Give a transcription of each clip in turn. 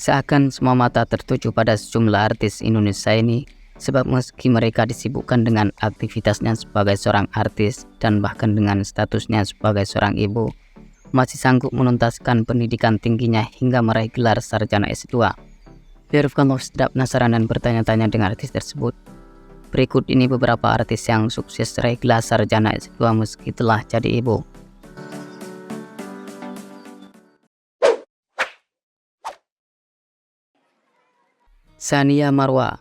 Seakan semua mata tertuju pada sejumlah artis Indonesia ini, sebab meski mereka disibukkan dengan aktivitasnya sebagai seorang artis dan bahkan dengan statusnya sebagai seorang ibu, masih sanggup menuntaskan pendidikan tingginya hingga meraih gelar sarjana S2. Biar kalau sudah penasaran dan bertanya-tanya dengan artis tersebut, berikut ini beberapa artis yang sukses meraih gelar sarjana S2 meski telah jadi ibu. Tsania Marwa,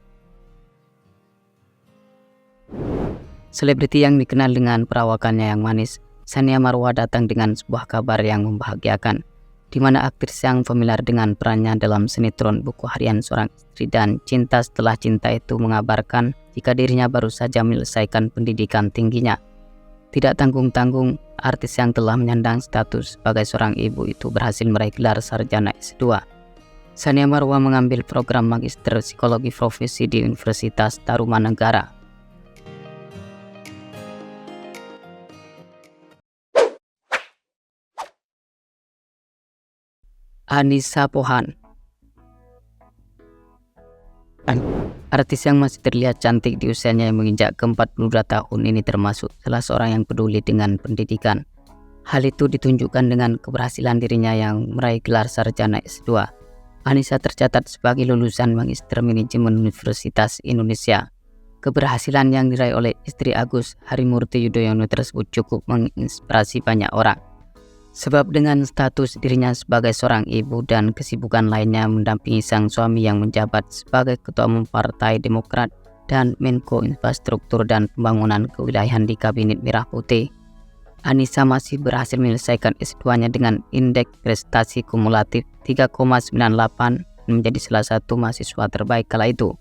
selebriti yang dikenal dengan perawakannya yang manis, Tsania Marwa datang dengan sebuah kabar yang membahagiakan, di mana aktris yang familiar dengan perannya dalam sinetron Buku Harian Seorang Istri dan Cinta Setelah Cinta itu mengabarkan jika dirinya baru saja menyelesaikan pendidikan tingginya. Tidak tanggung-tanggung, artis yang telah menyandang status sebagai seorang ibu itu berhasil meraih gelar sarjana S2. Tsania Marwa mengambil program Magister Psikologi Profesi di Universitas Tarumanegara. Anisa Pohan, artis yang masih terlihat cantik di usianya yang menginjak ke-42 tahun ini termasuk salah seorang yang peduli dengan pendidikan. Hal itu ditunjukkan dengan keberhasilan dirinya yang meraih gelar sarjana S2. Anisa tercatat sebagai lulusan Magister Manajemen Universitas Indonesia. Keberhasilan yang diraih oleh istri Agus Harimurti Yudhoyono tersebut cukup menginspirasi banyak orang. Sebab dengan status dirinya sebagai seorang ibu dan kesibukan lainnya mendampingi sang suami yang menjabat sebagai Ketua Umum Partai Demokrat dan Menko Infrastruktur dan Pembangunan Kewilayahan di Kabinet Merah Putih, Anisa masih berhasil menyelesaikan S2-nya dengan indeks prestasi kumulatif 3,98 dan menjadi salah satu mahasiswa terbaik kala itu.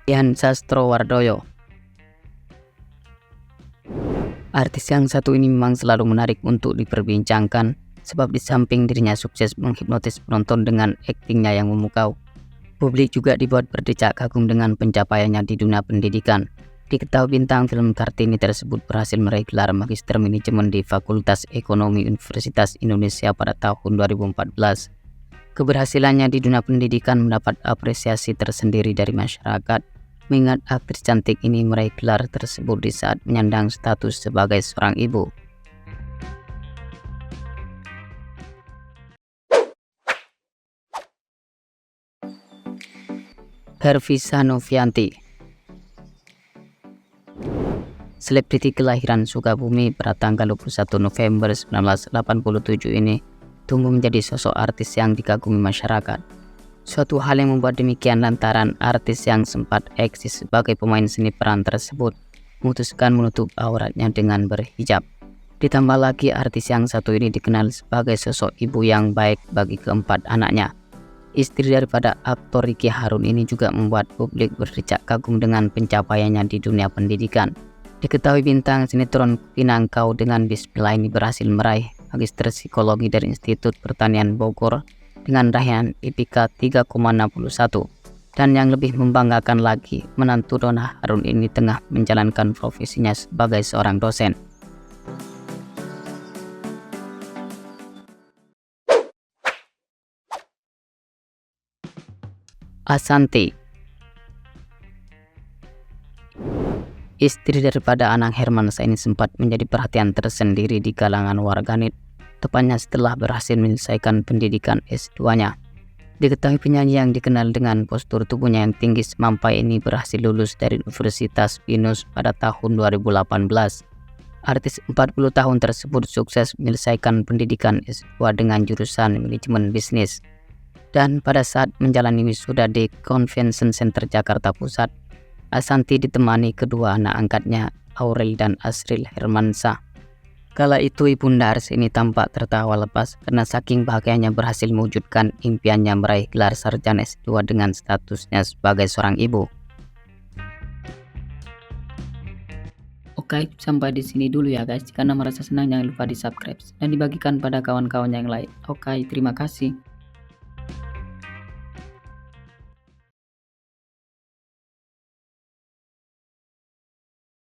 Dian Sastrowardoyo, artis yang satu ini memang selalu menarik untuk diperbincangkan sebab di samping dirinya sukses menghipnotis penonton dengan aktingnya yang memukau, publik juga dibuat berdecak kagum dengan pencapaiannya di dunia pendidikan. Diketahui bintang film Kartini tersebut berhasil meraih gelar Magister Manajemen di Fakultas Ekonomi Universitas Indonesia pada tahun 2014. Keberhasilannya di dunia pendidikan mendapat apresiasi tersendiri dari masyarakat, mengingat aktris cantik ini meraih gelar tersebut di saat menyandang status sebagai seorang ibu. Hervisa Novianti, selebriti kelahiran Sukabumi pada tanggal 21 November 1987 ini tumbuh menjadi sosok artis yang dikagumi masyarakat. Suatu hal yang membuat demikian lantaran artis yang sempat eksis sebagai pemain seni peran tersebut memutuskan menutup auratnya dengan berhijab. Ditambah lagi artis yang satu ini dikenal sebagai sosok ibu yang baik bagi keempat anaknya. Istri daripada aktor Ricky Harun ini juga membuat publik berdecak kagum dengan pencapaiannya di dunia pendidikan. Diketahui bintang sinetron Pinangkau dengan Bismillah ini berhasil meraih Magister Psikologi dari Institut Pertanian Bogor dengan raihan IPK 3,61. Dan yang lebih membanggakan lagi, menantu Donna Harun ini tengah menjalankan profesinya sebagai seorang dosen. Ashanty, istri daripada Anang Hermansyah ini sempat menjadi perhatian tersendiri di kalangan warganet, tepatnya setelah berhasil menyelesaikan pendidikan S2-nya. Diketahui penyanyi yang dikenal dengan postur tubuhnya yang tinggi semampai ini berhasil lulus dari Universitas Binus pada tahun 2018. Artis 40 tahun tersebut sukses menyelesaikan pendidikan S2 dengan jurusan manajemen bisnis. Dan pada saat menjalani wisuda di Convention Center Jakarta Pusat, Ashanty ditemani kedua anak angkatnya, Aurel dan Asril Hermansyah. Kala itu ibunda Ars ini tampak tertawa lepas karena saking bahagianya berhasil mewujudkan impiannya meraih gelar sarjana S2 dengan statusnya sebagai seorang ibu. Oke, sampai di sini dulu ya guys. Jika Anda merasa senang jangan lupa di subscribe dan dibagikan pada kawan-kawan yang lain. Oke, terima kasih.